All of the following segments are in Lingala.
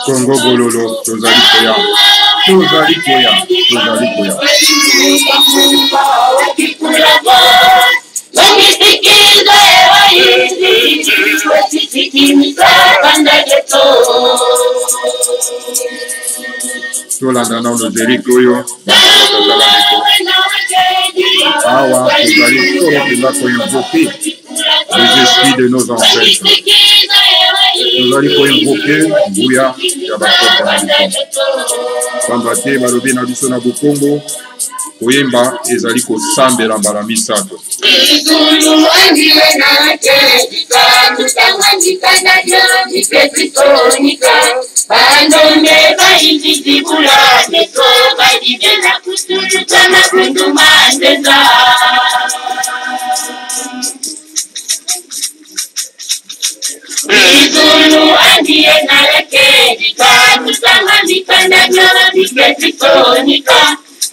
Congo Bololo, Tozali Koya. Tozali Koya. Tozali Koya. Tolanda na Lozeri Koyo. Awa, Tozali Koyo, Tozali Koyo, les esprits de nos ancêtres. Tozali Koyo Mboke, Bouya, Yabako Panabiko. Pambate, Balobi na biso na Bukongo. Koyemba ezali kosambela mbala misato.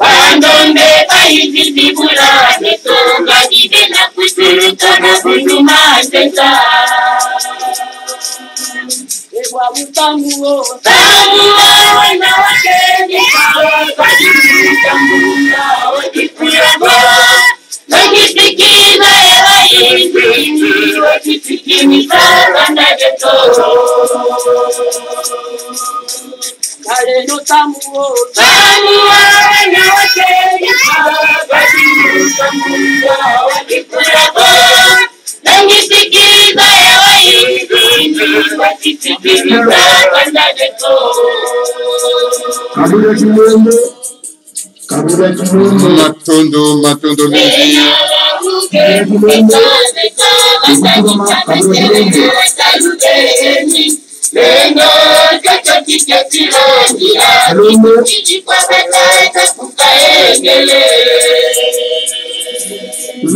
Pandonde paisi dibula netonga dibena kusuruka na bunduma teta. Ewa utanguo tanguo na wakeni kwa tanguo wakikuyago wakisikiza ewa ingi wakisikimiza kanda jeto. Aleno tamuo tamuo na wakeni kwa wakikuyago wakisikiza ewa ingi wakisikimiza kanda jeto. Matondo mingi.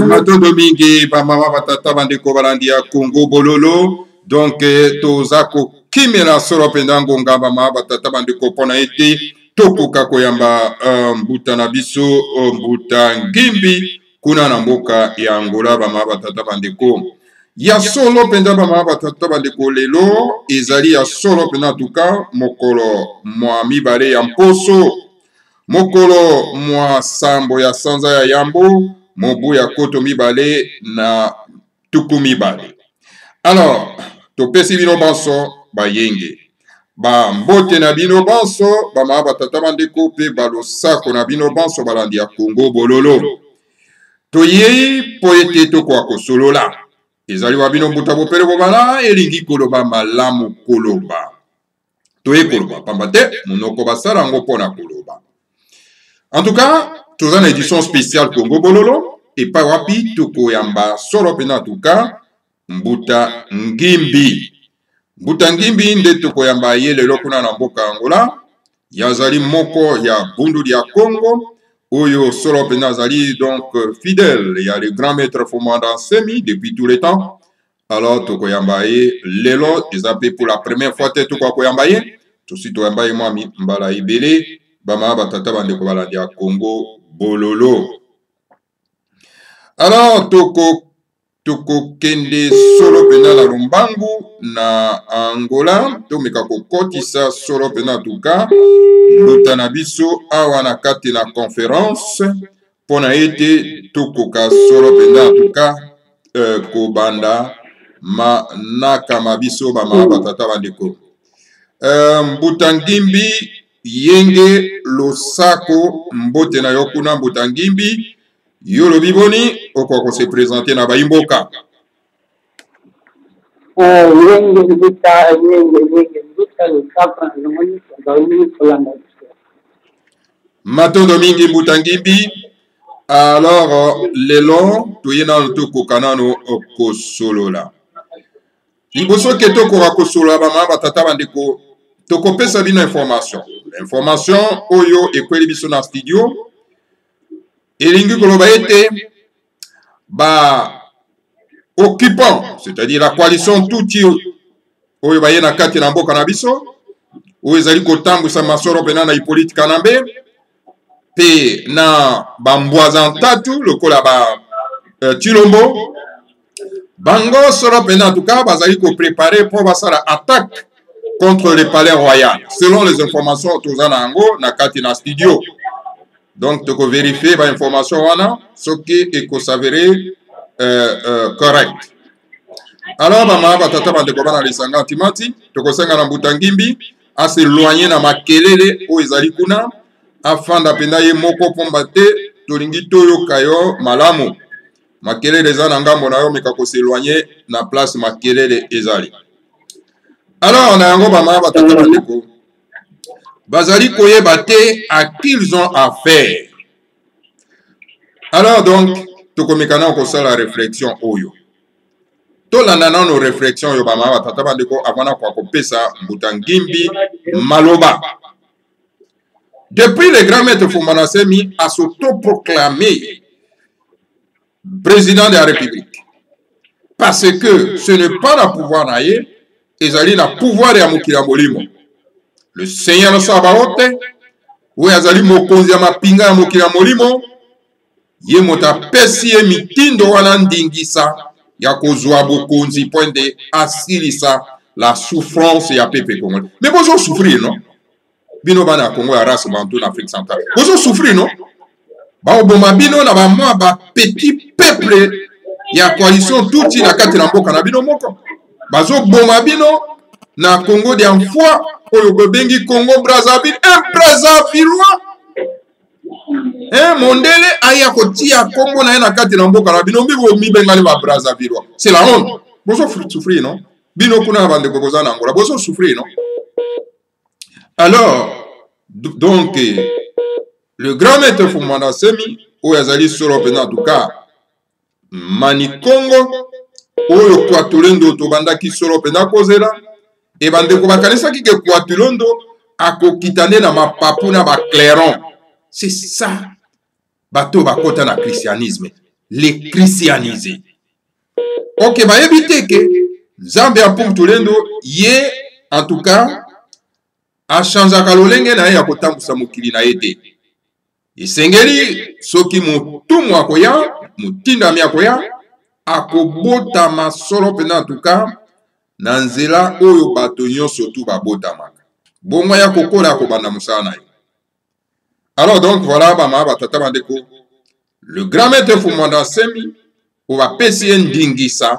Matondo mingi bamama batata bandeko balandi ya Congo Bololo. Donc tozako kimela solo pendango ngamba mama batata bandeko pona ete tokoka koyamba mbuta na biso mbuta ngimbi kuna na mboka ya Angola bamama batata bandeko. Ya solo penda bamama batata bandeko lelo ezali ya solo penda tuka mokolo mwa mibale ya mposo, mokolo mwa sambo ya sanza ya yambo, mobu ya koto mibale na tuku mibale. Alors topesi bino banso bayenge ba mbote na bino banso bamama batata bandeko pe balosako na bino banso balandi ya Congo Bololo. Toyei po ete tokoka kosolola ezali wa bino mbuta bopele bobala elingi koloba malamu koloba. Toye koloba pamba te monoko basala yango mpona koloba. En tout cas toza na édition spéciale Congo Bololo epai wapi tokoyamba solo pena en tout cas mbuta ngimbi. Mbuta ngimbi nde tokoyamba ye lelo kuna na mboka Angola. Yazali moko ya bundu ya Congo. Oyo solo pena zali donc fidèle. Il y a le grand maître Fomanda Semi depuis tout le temps. Alors tokoyamba ye lelo ezape pour la première fois te tokoyamba ye. Tosi toyamba ye mwami mbala ibele. Bama batata bandeko balandi ya Congo Bololo. Alors toko kende solo pena na Lumbangu na Angola. Tomeka kokotisa solo pena tuka. Mbuta na biso awa na kati na conférence. Pona ete tokoka solo pena tuka. Kobanda manaka mabiso bama batata bandeko. Mbuta ngimbi yenge losako mbote na yokuna mbuta ngimbi. Yolo biboni okoko se présenter na baimboka. Matondo mingi mbuta ngimbi. Alors lelo tuyena tuko kanano okosolola. liboso ke tokoka kosola bamama batata bandeko tokopesa bino information. Information oyo ekweli biso na studio elingi koloba ete ba occupant, c'est-à-dire la coalition touti oyo baye na kati na mboka na biso oyo ezali kotambwisa masoro pena na Hippolyte Kanambe pe na bambwaza ntatu lokola ba Chilombo bango soro pena en tout cas bazali ko préparer pour basala attaque contre le palais royal selon les informations tozana yango na kati na studio. Donc toko vérifier ba information wana soki eko s'avérer correct. Alors bama batata bandeko bana lisanga timati toko senga na Mbutangimbi a s'éloigner na makelele o ezali kuna afin d'apenda ye moko pomba te tolingi toyo kayo malamu makelele eza na ngambo na yo meka ko s'éloigner na place makelele ezali. Alors na yango bama batata bandeko bazali koyeba te à qui ils ont affaire. Alors donc tokomekana kosala réflexion oyo tolanda na nos réflexions yo bama batata bandeko avana kwa kopesa Mbutangimbi maloba. Depuis le grand maître Fumana Semi a s'autoproclamé président de la République parce que ce n'est pas le pouvoir naïe ezali na pouvoir ya mokili ya molimo. Le Seigneur Sabaoth ou azali mokonzi ya mapinga ya mokili ya molimo ye mota pesi ye mitindo wana ndingisa ya kozwa bokonzi point de asilisa la souffrance ya peuple congolais. Mais bozo souffrir non? Bino bana Congo ya race bantu en Afrique centrale. Bozo souffrir non? Ba oboma bino na ba moi ba petit peuple ya coalition touti na kati na mboka na bino moko. Bazo boma bino na Congo de foi oyo bengi Congo Brazzaville un Brazzavillois. Mondele aya kotia Congo na na kati na mboka na bino mbibo mibengali ba Brazzavillois. C'est la honte. Bozo souffrir non? Bino kuna bande kokoza na Angola. Bozo souffrir non? Alors donc le grand maître Fumana Semi oyo azali solo pena en tout cas Mani Congo oyo Kwatulendo tobandaki solo pena kozela et bandeko bakanisaki ke Kwatulendo akokitane na mapapu na ba clairon. C'est ça bato bakota na christianisme les christianisés. Ok ba éviter que Nzambe ya Kwatulendo ye en tout cas a changé kalolenge na ya kotambusa mokili na ete esengeli soki mutumu akoya mutinda mi akoya akobota masolo pena en tout cas na nzela oyo bato nyonso tu babotamaka bongo ya kokola kobanda mosala na ye. Alors donc voilà bama batata bandeko le grand maître Fumana Semi oba pesi ye ndingisa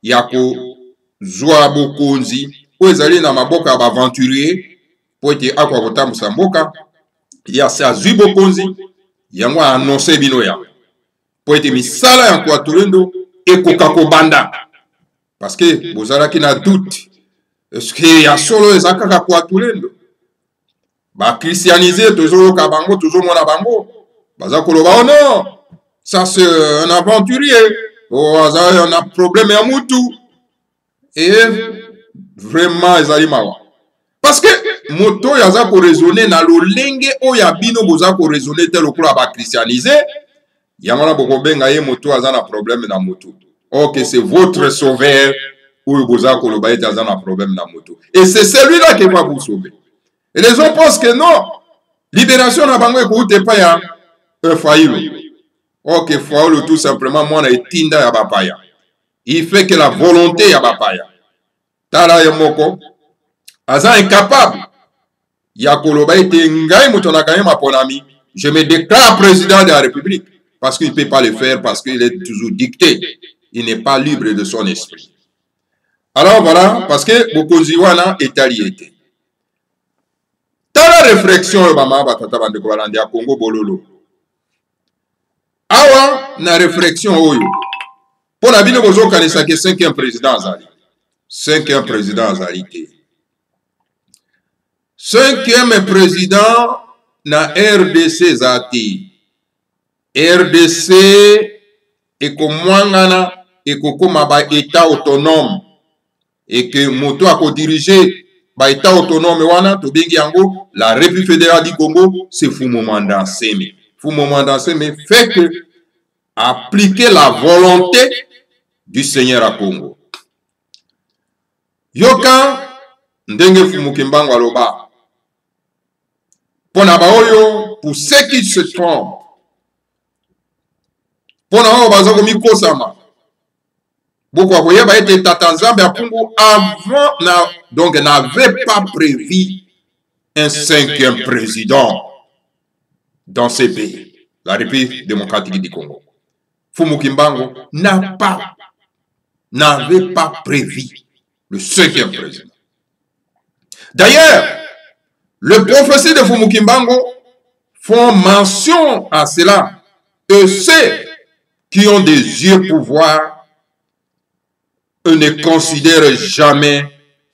ya kozwa bokonzi oyo ezali na maboka ya baventurier po ete akwa kotambusa mboka ya azwi bokonzi yango anonse bino ya po ete misala ya Kwatulendo ekoka kobanda parce que bozalaki na doute est-ce que ya solo eza kaka Kwatulendo ba christianisé tozoyoka bango tozomona bango baza koloba oh non ça c'est un aventurier oh on a problème ya mutu et vraiment ezali mawa parce que moto yaza ko raisonner na lolenge o ya bino boza ko raisonner tel okula ba christianisé yango na boko benga ye moto aza na problème na moto. OK, c'est votre sauveur ou boza ko loba ete aza na problème na moto et c'est celui-là qui va vous sauver. Et les gens pensent que non, libération na bango ekoute pa ya Faïlo. OK, Faïlo tout simplement moi na etinda ya bapaya. Il fait que la volonté ya bapaya. Tala ya moko aza incapable ya koloba ete ngai moto na kanyama ponami, je me déclare président de la République parce qu'il ne peut pas le faire parce qu'il est toujours dicté. Il n'est pas libre de son esprit. Alors voilà, parce que bokonzi wana etaliete. Tala réflexion yo bama batata bandeko balandi ya Congo bololo. Awa na réflexion oyo. Pona bino bozo kanisa ke 5e président azali. 5e président azali te. 5e président na RDC zati. RDC ekomwangana ekokoma ba état autonome. et que moto a dirigé par État autonome wana to bengi yango la République fédérale du Congo, c'est Fumomanda Seme. Fumomanda Seme fait que appliquer la volonté du Seigneur à Congo. Yoka ndenge Fumukimbango aloba. Pona baoyo pour ceux qui se trompent. Pona baoyo bazoko mikosama. Beaucoup à été Tatanzambe à Congo avant, donc n'avait pas prévu un 5e président dans ces pays, la République démocratique du Congo. Fumukimbango n'avait pas prévu le 5e président. D'ailleurs, le prophétie de Fumukimbango font mention à cela. Et ceux qui ont des yeux pour voir ne considèrent jamais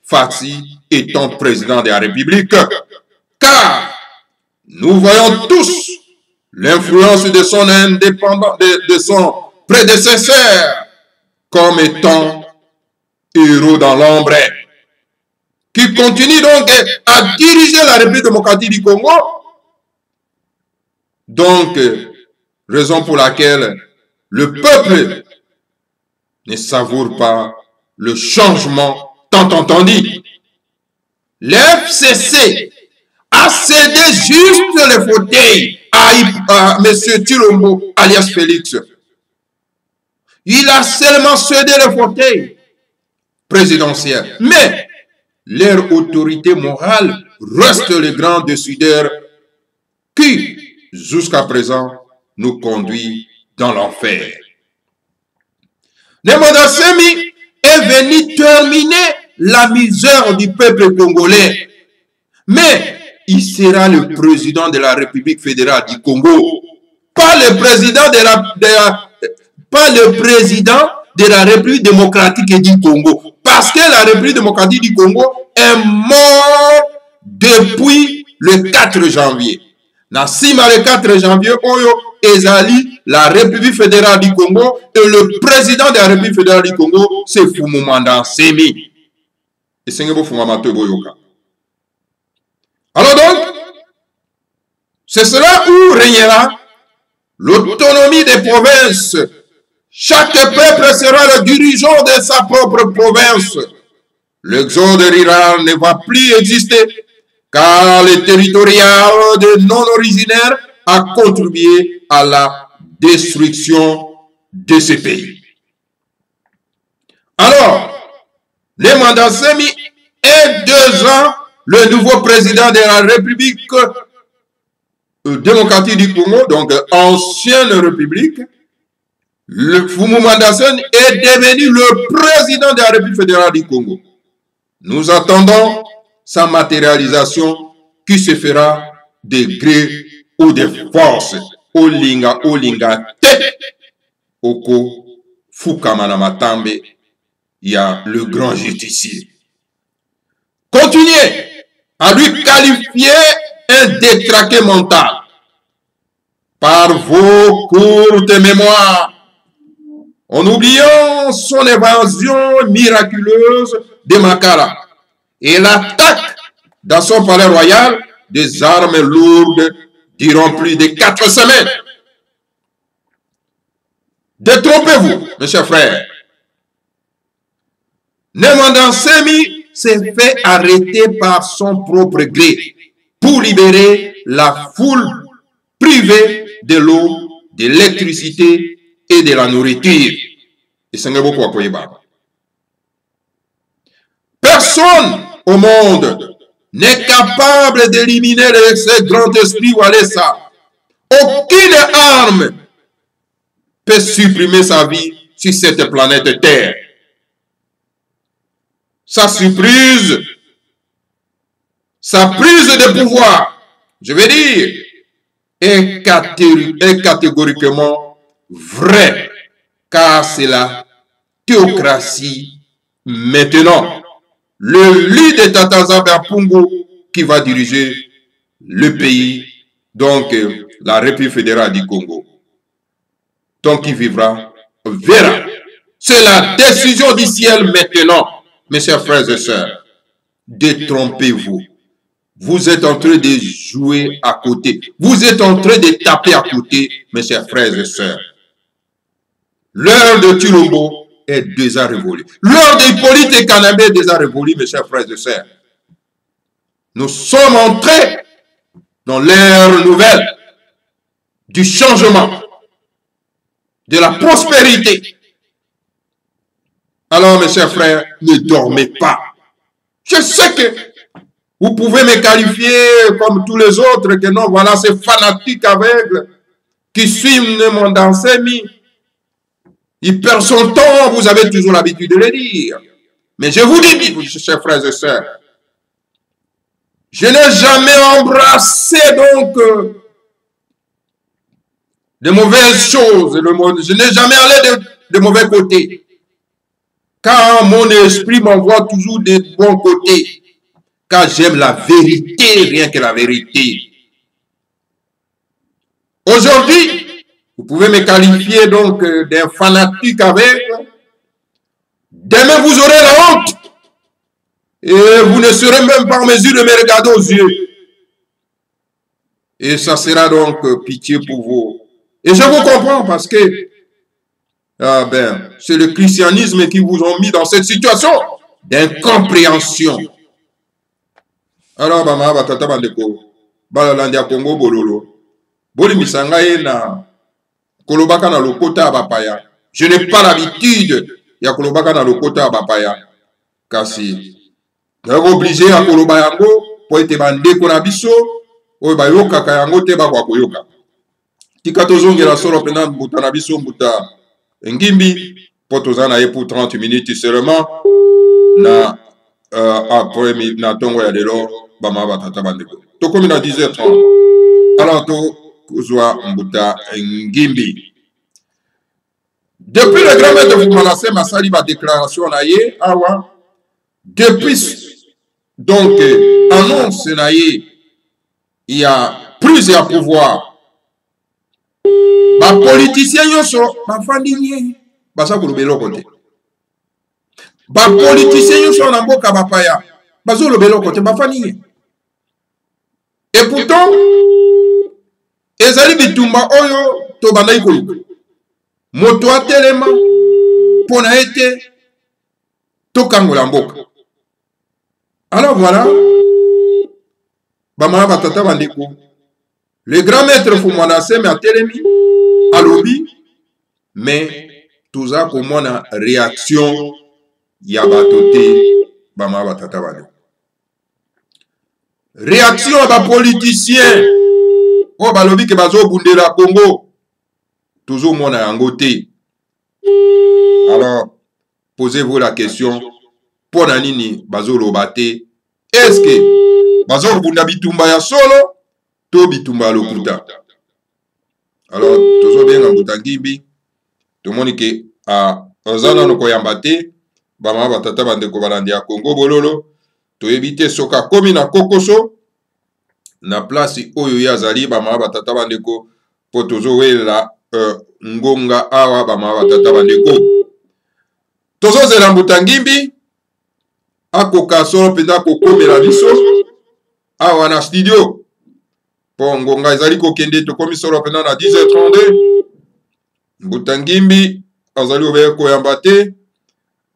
Faty étant président de la République, car nous voyons tous l'influence de son indépendant, de son prédécesseur comme étant héros dans l'ombre, qui continue donc à diriger la République démocratique du Congo. Donc, raison pour laquelle le peuple ne savoure pas le changement tant entendu. L'FCC a cédé juste le fauteuil à M. Tshilombo, alias Félix. Il a seulement cédé le fauteuil présidentiel. Mais leur autorité morale reste le grand décideur qui, jusqu'à présent, nous conduit dans l'enfer. Nemanda Semi est venu terminer la misère du peuple congolais. Mais il sera le président de la République fédérale du Congo. Pas le président de la République démocratique du Congo. Parce que la République démocratique du Congo est morte depuis le 4 janvier. Nassima le 4 janvier, Oyo Ezali, la République fédérale du Congo, et le président de la République fédérale du Congo, c'est Fumumanda Semi. Et c'est Fumamato Boyoka. Alors donc, c'est cela où régnera l'autonomie des provinces. Chaque peuple sera le dirigeant de sa propre province. L'exode rural ne va plus exister, car le territorial des non-originaires a contribué à la destruction de ces pays. Alors, le mandat Semi est 2 ans le nouveau président de la République démocratique du Congo, donc ancienne République. Le Fumumanda Semi est devenu le président de la République fédérale du Congo. Nous attendons sa matérialisation qui se fera de gré ou de force. Olinga te oko Fukamana Matambe, il y a le grand justicier. Continuez à lui qualifier un détraqué mental par vos courtes mémoires, en oubliant son évasion miraculeuse de Makala et l'attaque dans son palais royal des armes lourdes durant plus de 4 semaines. Détrompez-vous, mes chers frères. Nemanda Semi s'est fait arrêter par son propre gré pour libérer la foule privée de l'eau, de l'électricité et de la nourriture. Personne au monde n'est capable d'éliminer ce grand esprit Walesa. Aucune arme peut supprimer sa vie sur cette planète Terre. Sa surprise, sa prise de pouvoir, je veux dire, est catégoriquement vrai, car c'est la théocratie maintenant. Le lit de Tatanzambe à Pungu qui va diriger le pays, donc la République fédérale du Congo. Tant qu'il vivra, verra. C'est la décision du ciel maintenant. Mes chers frères et sœurs, détrompez-vous. Vous êtes en train de jouer à côté. Vous êtes en train de taper à côté, mes chers frères et sœurs. L'heure de Tulombo est déjà révolue. L'heure d'Hippolyte et Kanambe est déjà révolue, mes chers frères et sœurs. Nous sommes entrés dans l'ère nouvelle du changement, de la prospérité. Alors, mes chers frères, ne dormez pas. Je sais que vous pouvez me qualifier comme tous les autres, que non, voilà, ces fanatiques aveugles qui suivent mon dansemi. Il perd son temps, vous avez toujours l'habitude de le dire. Mais je vous dis, chers frères et sœurs, je n'ai jamais embrassé donc de mauvaises choses. Je n'ai jamais allé de mauvais côtés. Car mon esprit m'envoie toujours des bons côtés. Car j'aime la vérité, rien que la vérité. Aujourd'hui, vous pouvez me qualifier donc d'un fanatique avec. Demain, vous aurez la honte. Et vous ne serez même pas en mesure de me regarder aux yeux. Et ça sera donc pitié pour vous. Et je vous comprends parce que c'est le christianisme qui vous a mis dans cette situation d'incompréhension. Alors, Bama Batata Bandeko, Balalandia Congo Bololo, Boli Misangaye na Kolobaka na Lokota Abapaya. Je n'ai pas l'habitude ya Kolobaka na Lokota Abapaya. Kasi, je suis obligé à Kolobayango pour être bandeko na biso, ou bayoka kayango te bakwa koyoka. Tika tozongela solo pena mbuta na biso mbuta ngimbi, pour tozana pour 30 minutes seulement, na après na tongo ya delo bama batata bandeko. Tokomi na 10h30. Alors to kozwa mbuta ngimbi. Depuis le grand maître de Fumanasse Masali ba déclaration na ye awa depuis donc annonce na ye il y a plusieurs pouvoirs. Ba politiciens yoso ba fandinye basa kulubelo kote. Ba politiciens yoso na mboka bapaya bazo lobelo kote ba fandinye. Et pourtant ezali bitumba oyo to bandai koluka. Moto atelema pona ete to kangola mboka. Alors voilà, Bama Batata Bandeko, le grand maître Fumanasse mais a telemi à lobby, mais tout ça comme une réaction yabatote Bama Batata Bandeko. Réaction à ba politicien, oh ba lobby que bazo bundela Congo, toujours mon angoté. Alors, posez-vous la question. Pour nanini bazo lobate, est-ce que bazo bunda bitumba ya solo to bitumba lokuta? Alors tozo bien ngambota ngimbi to monike a ozana no koyambate bama batata bandeko balandi ya Congo bololo to éviter soka komi na kokoso na place oyo yazali bama batata bandeko po tozo wela ngonga awa bama batata bandeko tozo zela mbuta ngimbi akoka solo penda kokomela biso awa na studio po ngonga ezali kokende tokomi solo penda na 10h32 mbuta ngimbi azali obe koyamba te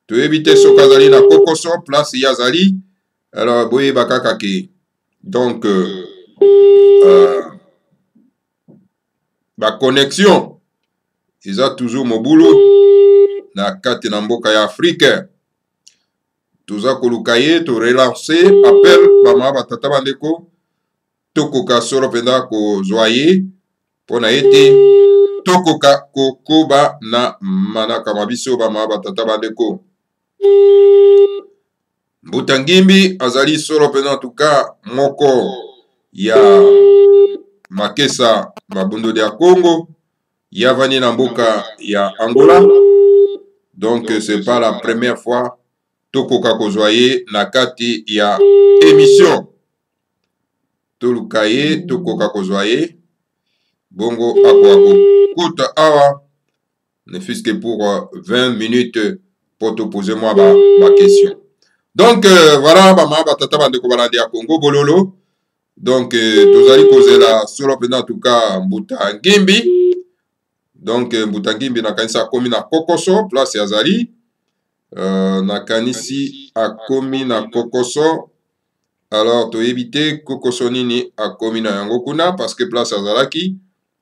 toyebi te soki azali na kokoso place ya azali alors boyeba kaka ke donc ba connexion eza toujours mobulu na kati na mboka ya Afrique. Toza kolukaye to relancer appel bama batata bandeko tokoka solo penda ko zoye pona ete tokoka kokoba na manaka mabiso bama batata bandeko mbuta ngimbi azali solo penda tuka moko ya makesa mabundo ya Congo yavani na mboka ya Angola. Donc c'est pas la première fois tokoka kozwaye na kati ya émission tolukaye tokoka kozwaye bongo akwako kota awa ne fût-ce que pour 20 minutes pour te poser moi ma question. Donc, voilà, bama batata bandeko balandi ya Congo Bololo. Donc, tozali kozela solo pena en tout cas Mbuta Ngimbi. Donc, Mbuta Ngimbi nakanisi akomi na Kokoso, place ya Zali. Nakanisi akomi na Kokoso. Alors, toyebi te Kokoso nini akomi na yango kuna, parce que place azalaki,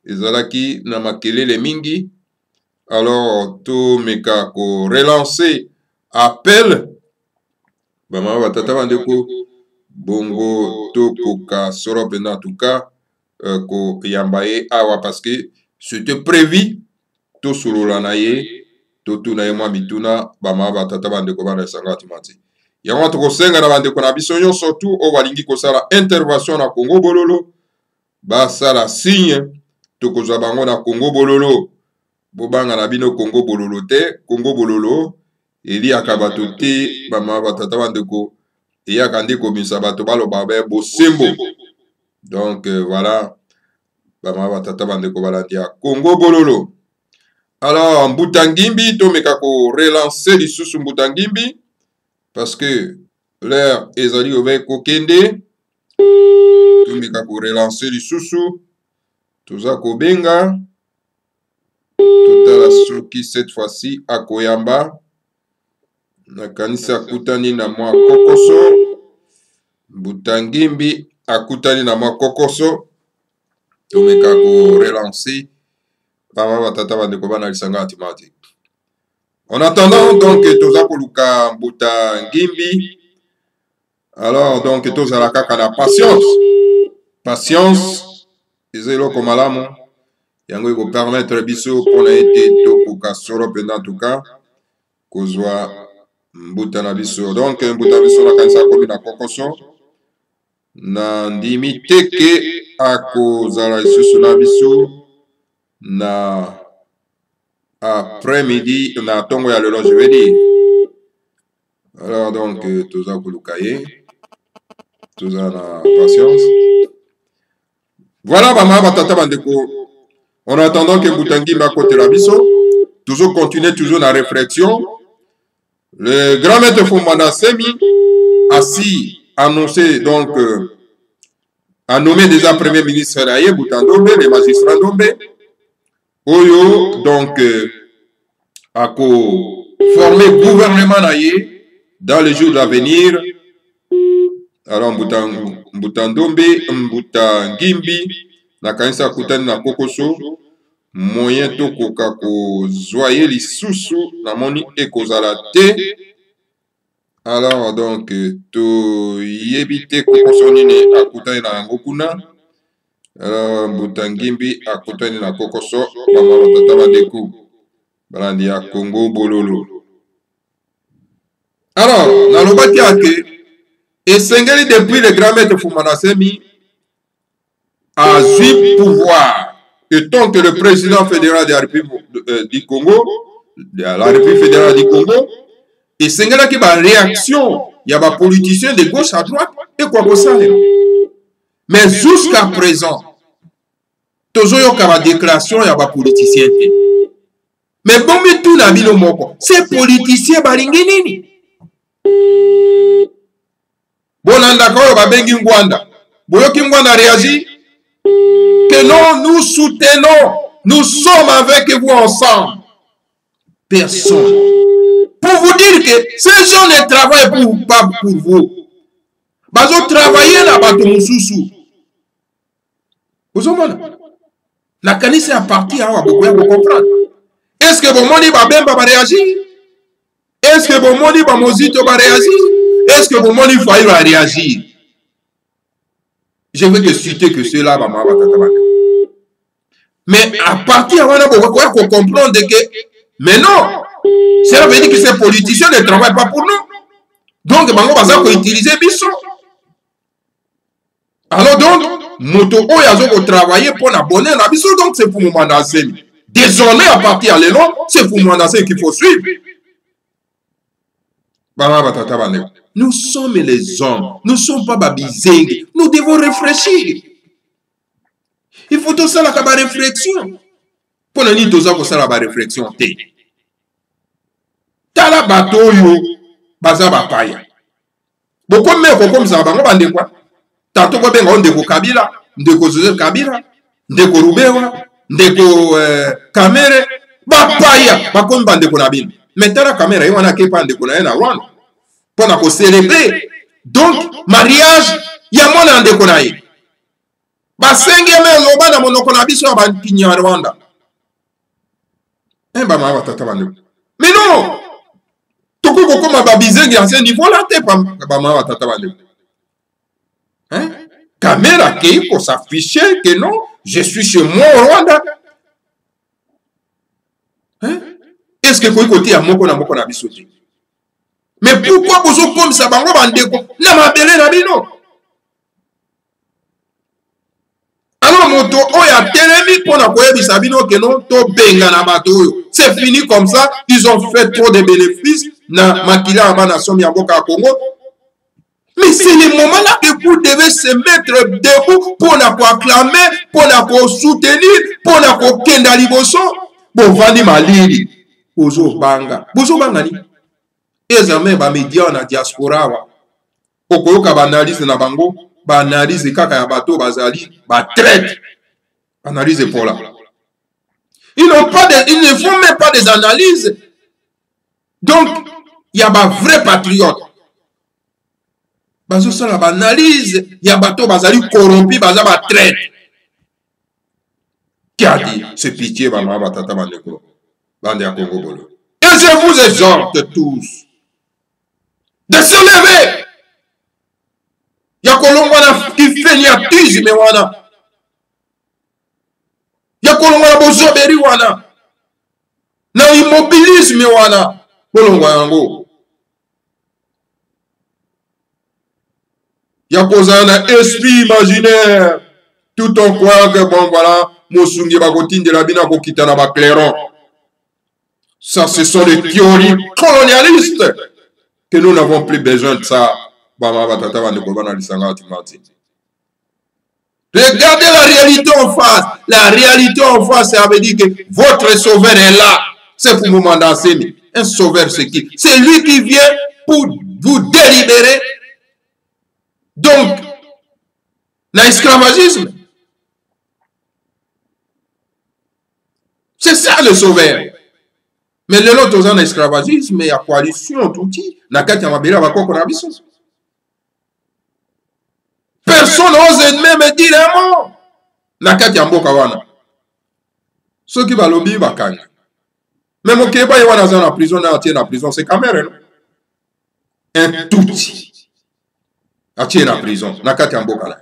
ezalaki na makelele mingi. Alors, tomeka ko relancer appel. Bama batata bandeko bongo tokoka solo pena en tout cas ko yambaye awa parce que c'était prévu to solola na ye to tuna ye mwa mituna bama batata bandeko bana esanga timati yango tokosenga na bandeko na biso nyonso tu o balingi kosala intervention na Congo Bololo basala signe tokozwa bango na Congo Bololo bobanga na bino Congo Bololo te Congo Bololo eliaka bato te bama batata bandeko eyaka nde komisa bato baloba be bosembo. Donc voilà bama batata bandeko balandi ya Congo Bololo. Alors Mbuta Ngimbi tomeka ko relancer lisusu Mbuta Ngimbi parce que l'air ezali obe kokende tomeka ko relancer lisusu toza kobenga totala soki cette fois-ci akoyamba nakanisi akutani na mwa Kokoso. Mbuta Ngimbi akutani na mwa Kokoso tomeka ko relancer bama batata bandeko bana lisanga atimati. En attendant donc toza koluka Mbuta Ngimbi. Alors donc tozala kaka na patience ezelo malamu yango eko permettre biso pona ete tokoka solo pena en tout cas kozwa Mbuta na biso. Donc Mbuta biso nakanisa akomi na Kokoso na ndimi teke akozala lisusu na biso na après-midi na tongo ya lelo je vais dire. Alors donc toza koluka ye toza na patience. Voilà bama batata bandeko en attendant que Mbuta Ngimbi akotela biso toujours continuer toujours na réflexion. Le grand maître Fumana Semi a si annoncé donc a nommé déjà premier ministre Raye Mbuta Ndombe, les magistrats Ndombe. Oyo donc a formé gouvernement Naye dans les jours à venir. Alors Mbuta Ndombe, Mbuta Ngimbi, na kanisa kutani na Kokoso, moyen to koka ko zoye lisusu na moni ekozala te. Alors donc to yebite Kokoso nini akutani na yango kuna. Alors Mbuta Ngimbi akutani na Kokoso bama batata bandeko balandi ya Congo Bololo. Alors nalobaki ake esengeli depuis le grand maître Fumana Semi a eu pouvoir et tant que le président fédéral de la République du Congo, de la République fédérale du Congo, esengeli ki ba réaction ya ba politiciens de gauche à droite et quoi que ça. Mais jusqu'à présent toujours yoka ba déclaration ya ba politiciens. Mais bon mais tout na bino moko, ces politiciens balingi nini? Bolanda ko ba bengi Ngwanda. Boyoki Ngwanda réagit que non, nous soutenons, nous sommes avec vous ensemble. Personne. Pour vous dire que ces gens ne travaillent pas pour vous. Ils ont travaillé là-bas pour Moussoussou. Vous comprenez? La canisse est à partir, vous comprendre. Est-ce que bon monde va bien réagir? Est-ce que bon monde va Mozito va réagir? Est-ce que bon monde va réagir? Je veux que citer que cela va m'abattre. Mais à partir de là, on va comprendre que, mais non, cela veut dire que ces politiciens ne travaillent pas pour nous. Donc, on va utiliser Bisso. Alors donc, moto oyazo travailler pour abonner la Bisso, donc c'est pour Fumana Semi. Désormais, à partir de là, c'est pour Fumana Semi qu'il faut suivre. Nous sommes les hommes, nous ne sommes pas babizeng, nous devons réfléchir. Il faut tout ça la réflexion. Pour nous dire tout ça la réflexion. Tala bato yo baza bapaya. Beaucoup de comme ça, bango bande quoi. Tantôt quoi ben on ndeko Kabila, ndeko Joseph Kabila, ndeko Rubewa, ndeko Kamere, bapaya, bakon bande ko na bin. Maintenant Kamere y wana ke pa ndeko na na Rwanda. Pour na ko célébrer. Donc mariage ya mona ndeko na ye. Basenge me loba na monoko na biso ba kinya Rwanda. Ba ma batata bande. Mais non. Toko ko ma babizengi à ce niveau là te pa ma batata bande. Hein? Kamera qui pour s'afficher que non, je suis chez moi au Rwanda. Hein? Est-ce que vous côté à moko na bisoté? Mais pourquoi vous comme ça bango bandeko na mabele na bino? Alors moto oya telemi pour na koyebisa bino que non to benga na bato oyo. C'est fini comme ça, ils ont fait trop de bénéfices na makila ba nation ya boka Congo. Mais c'est le moment là que vous devez se mettre debout pour acclamer, pour soutenir, pour kenda liboso. Bon, vani maliri. Bozo banga. Bozo banga ni. Ezame ba media na diaspora wa. Okoyoka ba analyse na bango, ba analyse kaka ya bato bazali, ba traite. Analyse pour là. Ils ne font même pas des analyses. Donc, il y a ba vrai patriote. Bazo sala ba analyse ya bato bazali corrompu baza ba traite. Qui a dit ce pitié ba ma batata bandeko bande ya Congo bolo. Et je vous exhorte tous de se lever. Ya kolongwana ki feniatisme wana. Ya kolongwana bozoberi wana. Na immobilisme wana. Bolongwa yango. Il y a un esprit imaginaire. Tout en croyant que, bon, voilà, Mosungi Bagotine de la Bina Kokitana Bakleron. Ça, ce sont les théories colonialistes que nous n'avons plus besoin de ça. Regardez la réalité en face. La réalité en face, ça veut dire que votre sauveur est là. C'est pour vous mandater. Un sauveur, c'est qui? C'est lui qui vient pour vous délibérer. Donc, l'esclavagisme, c'est ça le sauveur. Mais le lot aux esclavagisme, il y a coalition, tout qui, n'a qu'à personne n'ose même dire un mot. N'a qu'à Kawana. Ceux qui va lobby, va kang. Même au Québec, il y a dans la prison, la prison, c'est Cameroun. Un tout petit. A tirer la prison, nakati ambokala.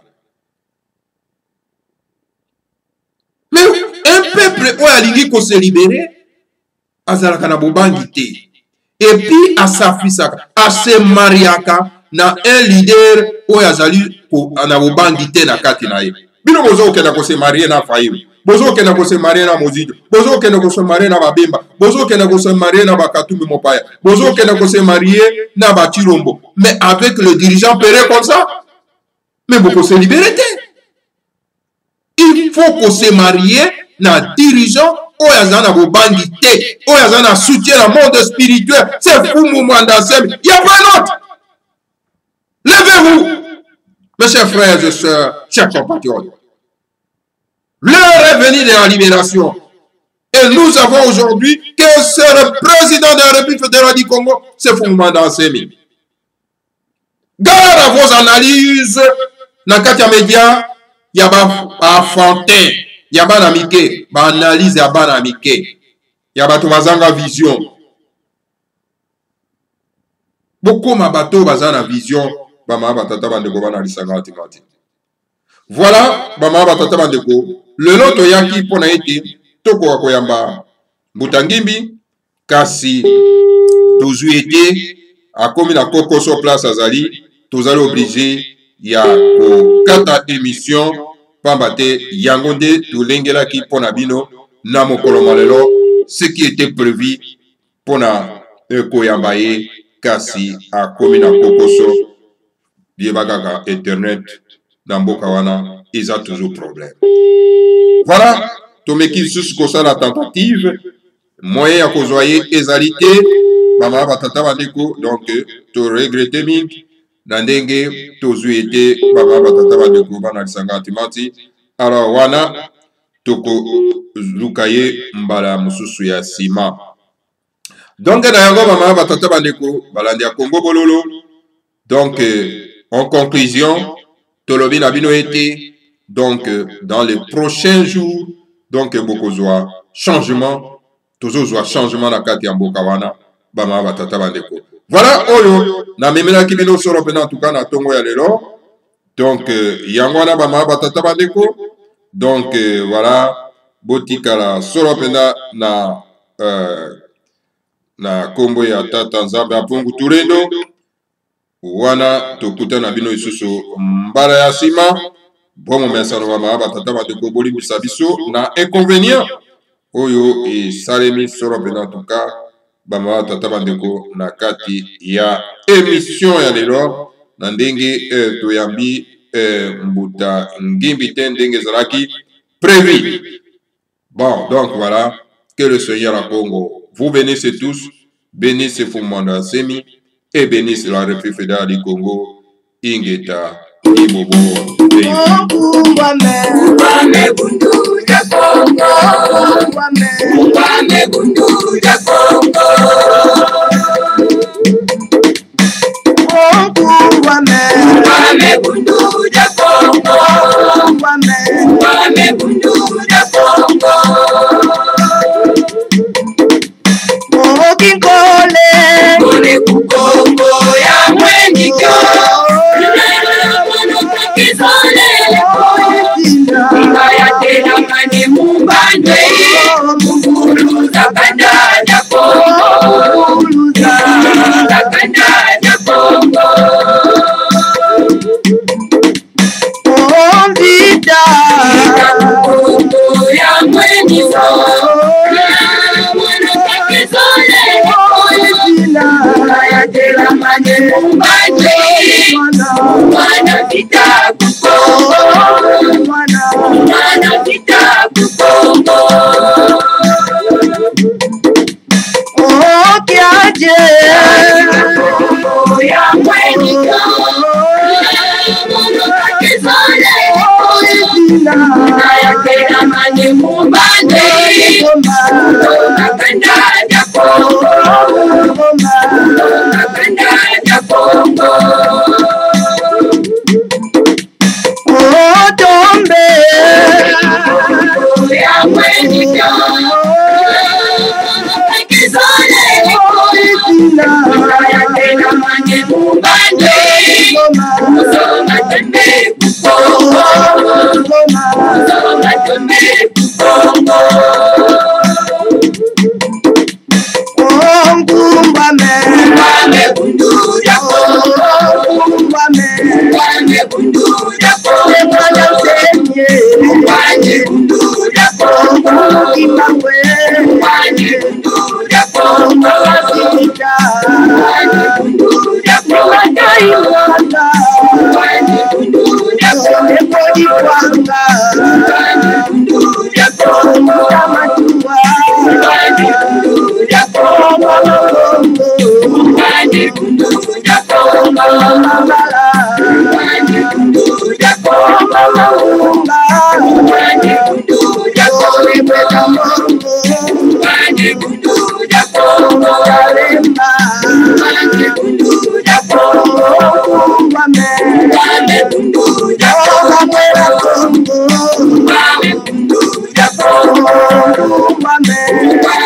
Mais un peuple où alingi ko se libérer, azalaka na bobangité. Et puis à s'afisaka, à se mariaka na un leader où azali ko na bobangité nakati na ye. Bino bozo kenda ko se marier na fayibu. Bozo kenda ko se marier na Mozidio. Bozo kenda ko se marier na Babemba. Bozo kenda ko se marier na Bakatumbi Mopaya. Bozo kenda ko se marier na Bachirombo. Mais avec le dirigeant Péré comme ça, mais beaucoup se libérer. Il faut qu'on se marie na dirigeant oyazana bobangité, oyazana soutien le monde spirituel. C'est fou Moumanda Sem. Il n'y a pas d'autre. Levez-vous, mes chers frères et sœurs, chers compatriotes. L'heure est venue de la libération. Et nous avons aujourd'hui que c'est le président de la République fédérale du Congo, c'est Moumanda Semi. Garde à vos analyses. Dans les médias, il y a ba Fantin, il y a ba namike, ba analyse ya ba namike. Il y a ba bazanga vision. Beaucoup ma bateau bazana vision, ba ma batata bandeko ba na lisanga timati. Voilà, ba ma batata bandeko, le loto yaki pona ete toko koyamba Mbutangimbi kasi tozui ete a komi na kokoso place azali, tozali obligé il y a 4 émissions pambate yangonde tulengela ki pona bino na mokolo malelo ce qui était prévu pona koyambaye kasi a komi na kokoso biebagaka internet na mboka wana ils ont toujours problème. Voilà, tomeki lisusu kosala tentative moyen ya kozwaye ezalité bama batata bandeko donc to regretter mingi Nandenge tozu ete bama batata bandeko bana lisanga timati ara wana toko lukaye mbala mususu ya sima. Donc na yango bama batata bandeko balandi ya Congo Bololo. Donc en conclusion tolobi na bino ete donc dans les prochains jours donc bokozwa changement tozozwa changement na kati ya mboka wana bama batata bandeko. Voilà oyo na memela kibino soro pena en tout cas na tongo ya lelo. Donc yango wana bama batata bandeko. Donc voilà botikala soro pena na kombo ya tata Nzambe apungu turendo wana tokuta na bino isusu mbala ya sima. Bon momesano bama batata bandeko boli bisabiso na inconvénient oyo e salemi soro pena en tout cas bama tata bandeko na kati ya émission ya lelo na ndenge toyambi mbuta ngimbi te ndenge zalaki prévu. Bon donc voilà, que le Seigneur à Congo vous bénisse tous, bénisse Fumanda Semi et bénisse la République fédérale du Congo Ingeta Ibobo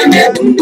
Amen.